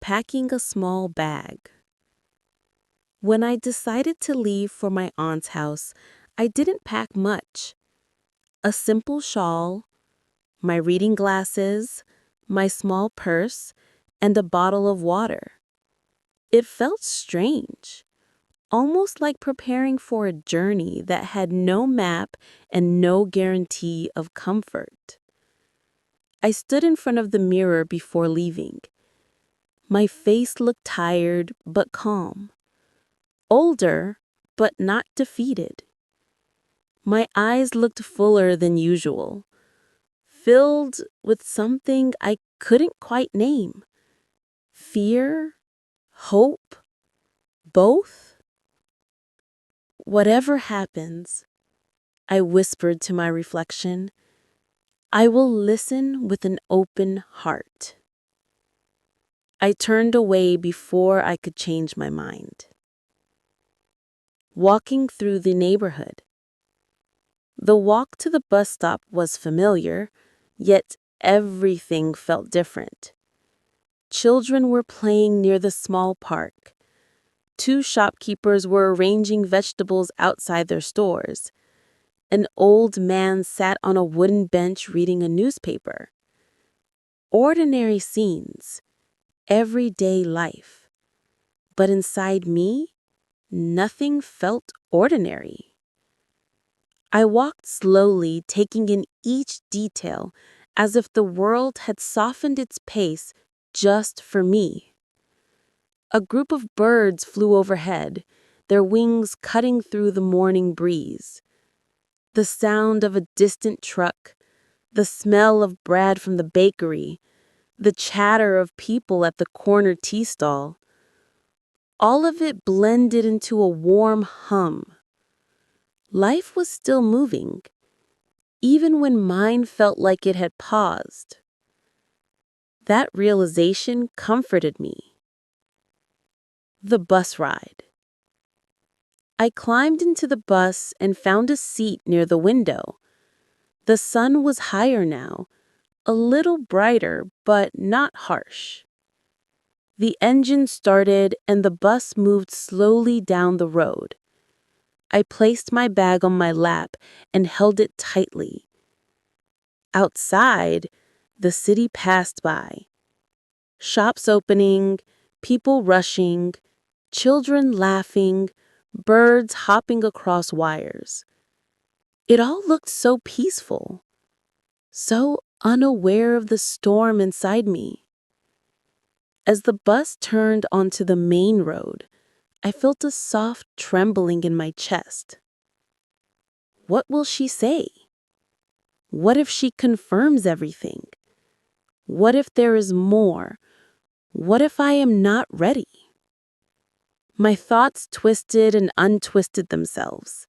Packing a small bag. When I decided to leave for my aunt's house, I didn't pack much. A simple shawl, my reading glasses, my small purse, and a bottle of water. It felt strange, almost like preparing for a journey that had no map and no guarantee of comfort. I stood in front of the mirror before leaving. My face looked tired but calm. Older, but not defeated. My eyes looked fuller than usual, filled with something I couldn't quite name. Fear? Hope? Both? Whatever happens, I whispered to my reflection, I will listen with an open heart. I turned away before I could change my mind. Walking through the neighborhood. The walk to the bus stop was familiar, yet everything felt different. Children were playing near the small park. 2 shopkeepers were arranging vegetables outside their stores. An old man sat on a wooden bench reading a newspaper. Ordinary scenes, everyday life. But inside me, nothing felt ordinary. I walked slowly, taking in each detail, as if the world had softened its pace just for me. A group of birds flew overhead, their wings cutting through the morning breeze. The sound of a distant truck, the smell of bread from the bakery, the chatter of people at the corner tea stall. All of it blended into a warm hum. Life was still moving, even when mine felt like it had paused. That realization comforted me. The bus ride. I climbed into the bus and found a seat near the window. The sun was higher now, a little brighter, but not harsh. The engine started and the bus moved slowly down the road. I placed my bag on my lap and held it tightly. Outside, the city passed by. Shops opening, people rushing, children laughing, birds hopping across wires. It all looked so peaceful, so unaware of the storm inside me. As the bus turned onto the main road, I felt a soft trembling in my chest. What will she say? What if she confirms everything? What if there is more? What if I am not ready? My thoughts twisted and untwisted themselves.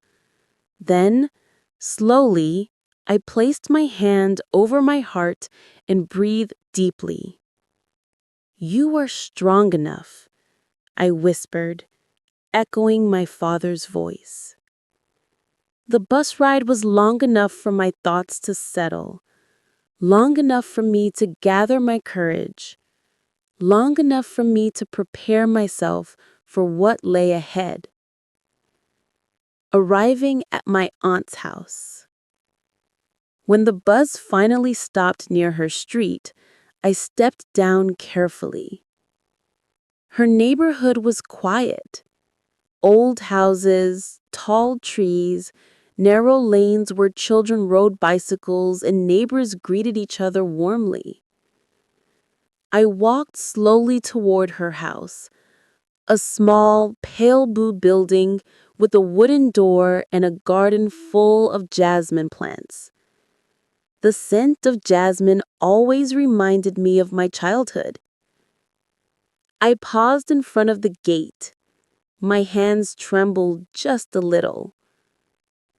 Then, slowly, I placed my hand over my heart and breathed deeply. "You are strong enough," I whispered, echoing my father's voice. The bus ride was long enough for my thoughts to settle, long enough for me to gather my courage, long enough for me to prepare myself for what lay ahead. Arriving at my aunt's house. When the bus finally stopped near her street, I stepped down carefully. Her neighborhood was quiet. Old houses, tall trees, narrow lanes where children rode bicycles and neighbors greeted each other warmly. I walked slowly toward her house, a small, pale blue building with a wooden door and a garden full of jasmine plants. The scent of jasmine always reminded me of my childhood. I paused in front of the gate. My hands trembled just a little.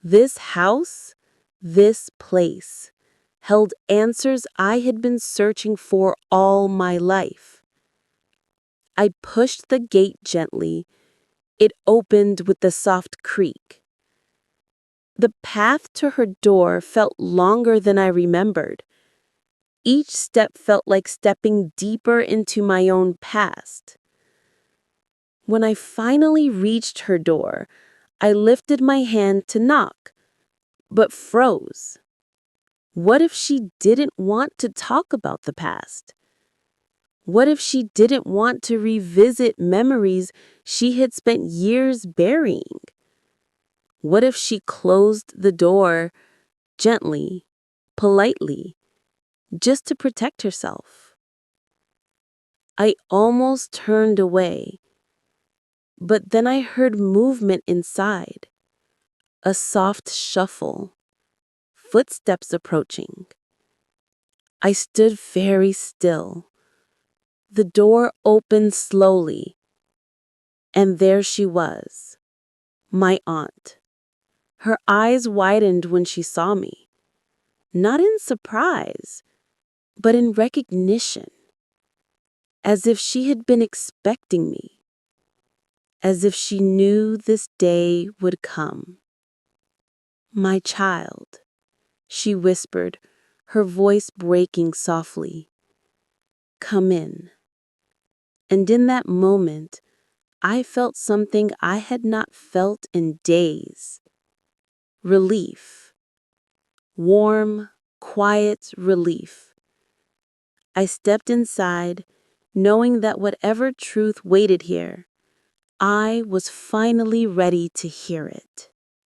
This house, this place, held answers I had been searching for all my life. I pushed the gate gently. It opened with a soft creak. The path to her door felt longer than I remembered. Each step felt like stepping deeper into my own past. When I finally reached her door, I lifted my hand to knock, but froze. What if she didn't want to talk about the past? What if she didn't want to revisit memories she had spent years burying? What if she closed the door gently, politely, just to protect herself? I almost turned away, but then I heard movement inside, a soft shuffle, footsteps approaching. I stood very still. The door opened slowly, and there she was, my aunt. Her eyes widened when she saw me, not in surprise, but in recognition, as if she had been expecting me, as if she knew this day would come. "My child," she whispered, her voice breaking softly. "Come in." And in that moment, I felt something I had not felt in days. Relief. Warm, quiet relief. I stepped inside, knowing that whatever truth waited here, I was finally ready to hear it.